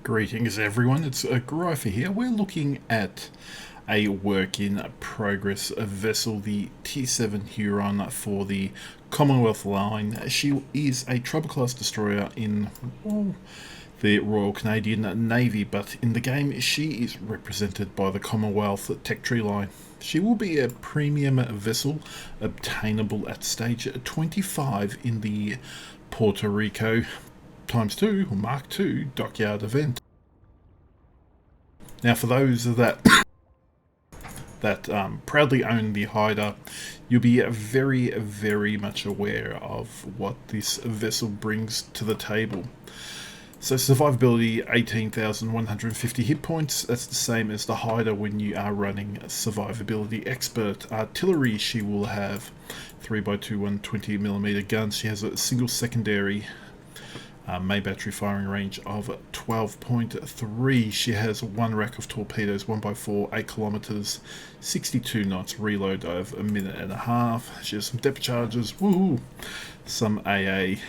Greetings everyone, it's Grypher here. We're looking at a work in progress vessel, the Tier VII Huron for the Commonwealth line. She is a Trouble Class destroyer in the Royal Canadian Navy, but in the game she is represented by the Commonwealth Tech Tree line. She will be a premium vessel obtainable at stage 25 in the Puerto Rico ×2 or Mark II dockyard event. Now, for those that proudly own the Haida, you'll be very much aware of what this vessel brings to the table. So survivability, 18,150 hit points. That's the same as the Haida when you are running survivability expert. Artillery, she will have 3x2 120mm guns. She has a single secondary main battery firing range of 12.3. She has one rack of torpedoes, 1x4, 8 kilometers, 62 knots, reload of a minute and a half. She has some depth charges, woohoo, some AA.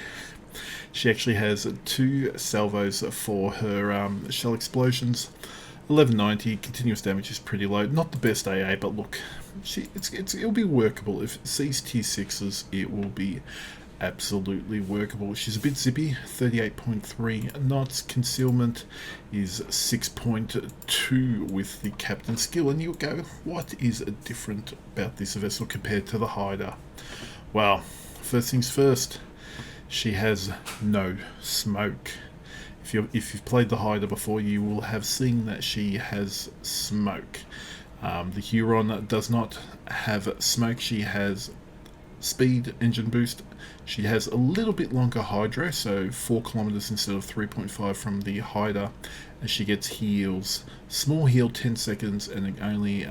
She actually has 2 salvos for her shell explosions. 1190, continuous damage is pretty low. Not the best AA, but look, it'll be workable. If it sees Tier 6s, it will be absolutely workable. She's a bit zippy, 38.3 knots. Concealment is 6.2 with the captain skill, and you'll go, what is different about this vessel compared to the Haida? Well, first things first, she has no smoke. If you've played the Haida before, you will have seen that she has smoke. The Huron does not have smoke. She has speed, engine boost. She has a little bit longer hydro, so 4 kilometers instead of 3.5 from the Haida, and she gets heals. Small heal, 10 seconds, and only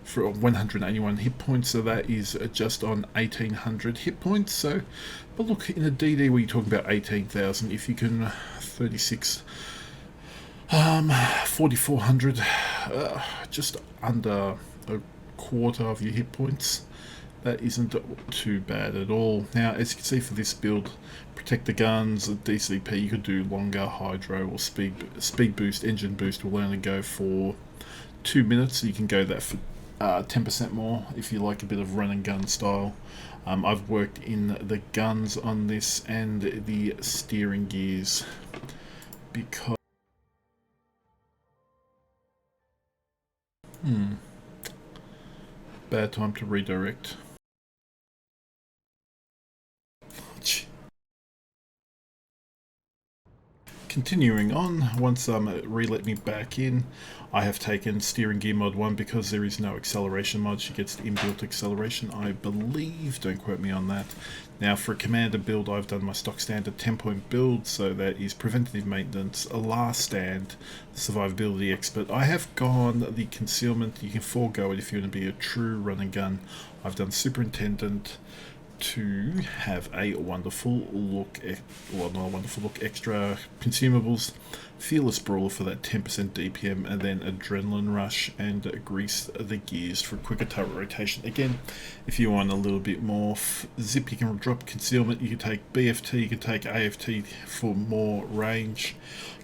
for 181 hit points, so that is just on 1800 hit points. So, but look, in a DD where you're talking about 18,000, if you can 36 4400, just under a quarter of your hit points, that isn't too bad at all. Now, as you can see for this build, protect the guns, DCP, you could do longer hydro or speed boost, engine boost will only go for 2 minutes, so you can go that for 10% more if you like a bit of run and gun style. I've worked in the guns on this and the steering gears because bad time to redirect. Continuing on, once re-let me back in, I have taken steering gear mod 1 because there is no acceleration mod. She gets the inbuilt acceleration, I believe, don't quote me on that. Now for a commander build, I've done my stock standard 10-point build, so that is preventative maintenance, a last stand, survivability expert. I have gone the concealment, you can forego it if you want to be a true run and gun. I've done superintendent to have a wonderful look, well, not a wonderful look, extra consumables, fearless brawler for that 10% DPM, and then adrenaline rush and grease the gears for quicker turret rotation. Again, if you want a little bit more zip, you can drop concealment, you can take BFT, you can take AFT for more range.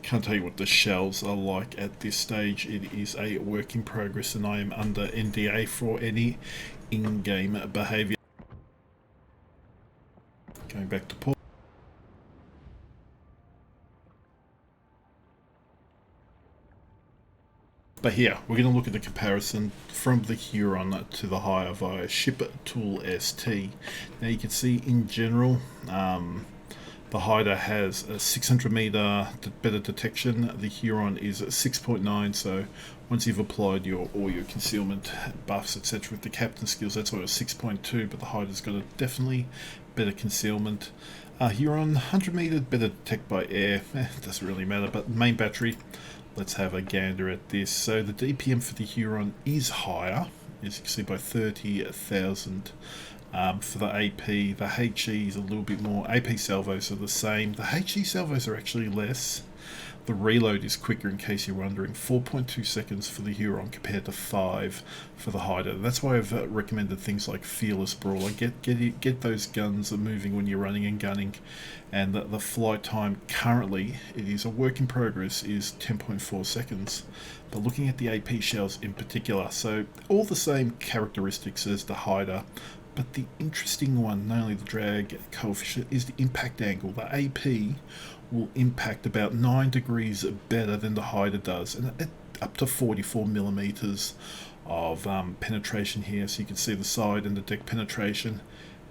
Can't tell you what the shells are like at this stage. It is a work in progress, and I am under NDA for any in-game behavior. Going back to port. But here, we're going to look at the comparison from the Huron to the Haida via Ship Tool ST. Now you can see in general, the Haida has a 600 meter better detection. The Huron is 6.9, so once you've applied all your concealment buffs, etc. with the captain skills, that's why it's 6.2, but the Haida's got a definitely better concealment. Huron, 100 meter better detect by air, doesn't really matter, but main battery, let's have a gander at this. So the DPM for the Huron is higher, as you can see, by 30,000. For the AP, the HE is a little bit more. AP salvos are the same. The HE salvos are actually less. The reload is quicker, in case you're wondering, 4.2 seconds for the Huron compared to 5 for the Haida. That's why I've recommended things like Fearless Brawler. Get those guns moving when you're running and gunning, and the flight time currently, it is a work in progress, is 10.4 seconds. But looking at the AP shells in particular, so all the same characteristics as the Haida, but the interesting one, not only the drag coefficient, is the impact angle. The AP will impact about 9 degrees better than the Haida does, and up to 44 millimeters of penetration here. So you can see the side and the deck penetration,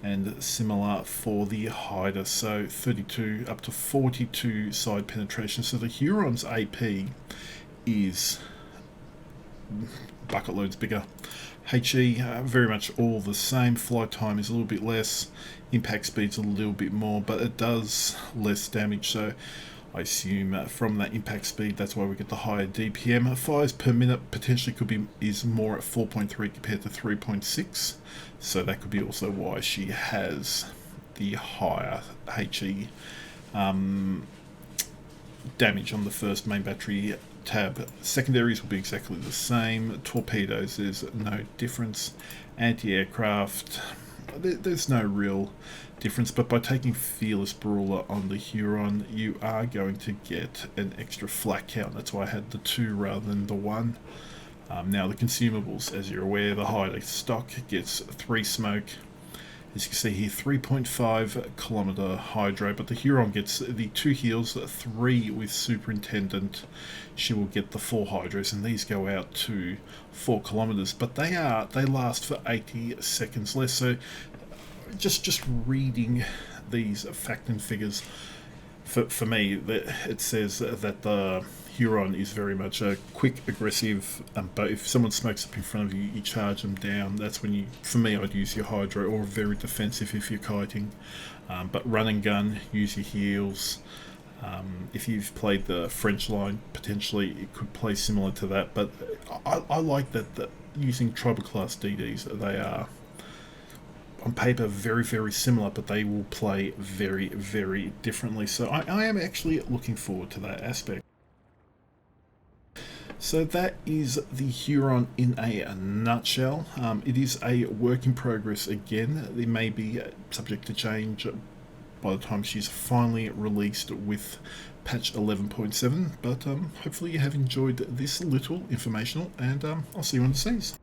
and similar for the Haida. So 32 up to 42 side penetration. So the Huron's AP is bucket loads bigger. HE, very much all the same. Flight time is a little bit less, impact speed's a little bit more, but it does less damage. So I assume from that impact speed, that's why we get the higher DPM. Fires per minute potentially is more at 4.3 compared to 3.6. So that could be also why she has the higher HE damage on the first main battery tab. Secondaries will be exactly the same. Torpedoes, there's no difference. Anti-aircraft, there's no real difference, but by taking Fearless Brawler on the Huron, you are going to get an extra flak count. That's why I had the 2 rather than the 1. Now the consumables, as you're aware, the Haida stock gets 3 smoke. As you can see here, 3.5 kilometer hydro, but the Huron gets the 2 heals, 3 with Superintendent. She will get the 4 hydros, and these go out to 4 kilometers, but they last for 80 seconds less. So just reading these fact and figures, for me, it says that the Huron is very much a quick, aggressive, but if someone smokes up in front of you, you charge them down. That's when for me, I'd use your hydro, or very defensive if you're kiting. But run and gun, use your heals. If you've played the French line, potentially it could play similar to that. But I like that using tribal class DDs, they are on paper very, very similar, but they will play very, very differently. So I am actually looking forward to that aspect. So that is the Huron in a nutshell. It is a work in progress again. It may be subject to change by the time she's finally released with patch 11.7, but hopefully you have enjoyed this little informational, and I'll see you on the seas.